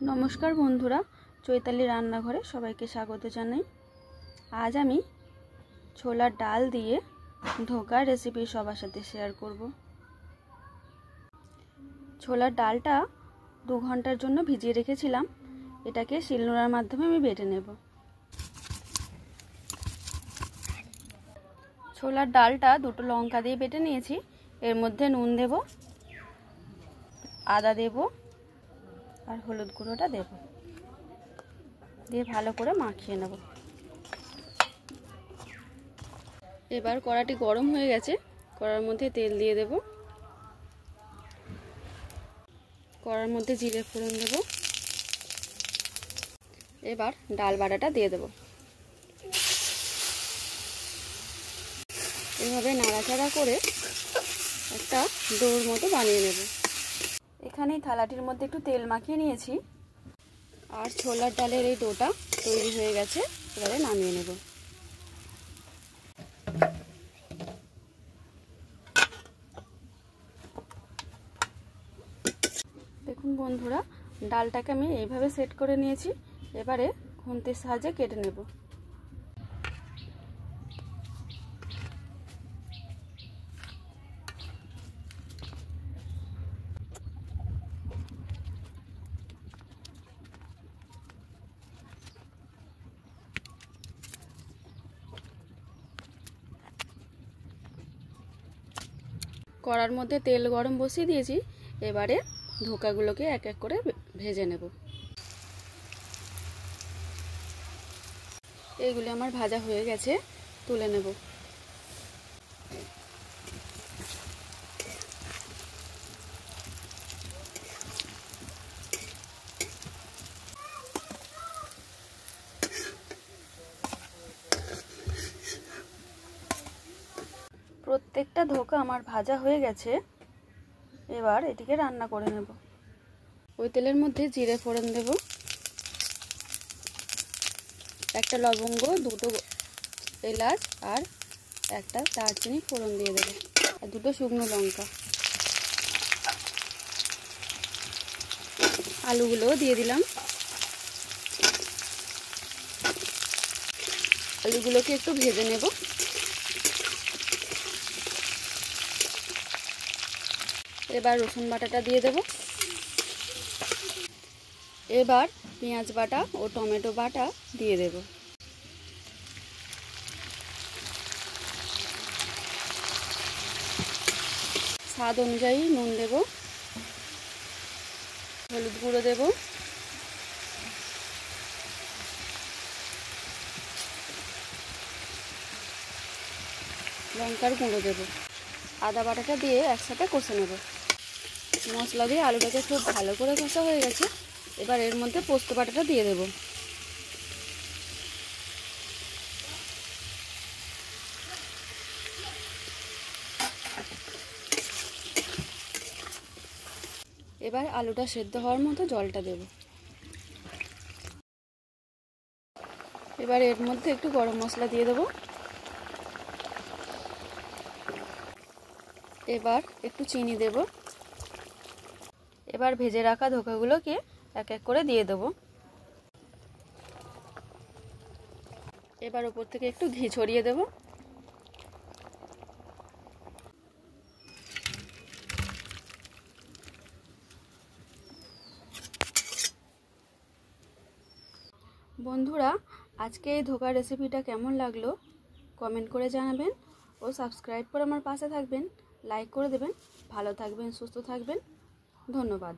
नमस्कार बंधुरा चैताली रान्नाघरे सबाइके स्वागत जानाई। आज आमी छोलार डाल दिए धोकार रेसिपि सबार साथे शेयर करब। छोलार डालटा 2 घंटार जन्य भिजिए रेखेछिलाम। एटाके शिलनोड़ार माध्यमे आमी बेटे नेब। छोलार डालटा दुटो लंका दिए बेटे निয়েছি। एर मध्य नुन देब, आदा देब और हलुद गुঁড়োটা देब, দিয়ে ভালো করে মাখিয়ে নেব। এবার কড়াটি গরম হয়ে গেছে, কড়ার মধ্যে তেল দিয়ে দেব। কড়ার মধ্যে জিরে ফোড়ন দেব। এবার ডাল বাটাটা দিয়ে দেব। এইভাবে নাড়াচাড়া করে একটা ডোর মতো বানিয়ে নেব। এখানে থালাটির মধ্যে একটু তেল মাখিয়ে নিয়েছি আর ছোলার ডালের এই ডোটা তৈরি হয়ে গেছে। এবারে নামিয়ে নেব। দেখুন বন্ধুরা, ডালটাকে আমি এইভাবে সেট করে নিয়েছি। এবারে খুন্তির সাহায্যে কেটে নেব। কড়ার মধ্যে তেল গরম বসিয়ে দিয়েছি। এবারে ধোকাগুলোকে এক এক করে ভেজে নেব। এইগুলো আমার ভাজা হয়ে গেছে, তুলে নেব। প্রত্যেকটা ধোকা আমার ভাজা হয়ে গেছে। এবার এটিকে রান্না করে নেব। ওই তেলের মধ্যে জিরে ফোড়ন দেব, একটা লবঙ্গ, দুটো এলাচ আর একটা দারচিনি ফোড়ন দিয়ে দেব, আর দুটো শুকনো লঙ্কা। আলুগুলোও দিয়ে দিলাম। আলুগুলোকে একটু ভেজে নেব। এবার রসুন বাটাটা দিয়ে দেব। এবার পেঁয়াজ বাটা ও টমেটো বাটা দিয়ে দেব। স্বাদ অনুযায়ী নুন দেব, হলুদ গুঁড়ো দেব, লঙ্কার গুঁড়ো দেব। আদা বাটাটা দিয়ে একসাথে কষে নেব। মশলা দিয়ে আলুটাকে খুব ভালো করে কষা হয়ে গেছে। এবার এর মধ্যে পোস্ত বাটাটা দিয়ে দেব। এবার আলুটা সেদ্ধ হওয়ার মতো জলটা দেব। এবার এর মধ্যে একটু গরম মশলা দিয়ে দেব। এবার একটু চিনি দেব। এবার ভেজে রাখা ধোকাগুলোকে এক এক করে দিয়ে দেব। এবার উপর থেকে একটু ঘি ছড়িয়ে দেব। বন্ধুরা, আজকে এই ধোকার রেসিপিটা কেমন লাগলো কমেন্ট করে জানাবেন ও সাবস্ক্রাইব করে আমার পাশে থাকবেন, লাইক করে দেবেন। ভালো থাকবেন, সুস্থ থাকবেন। ধন্যবাদ।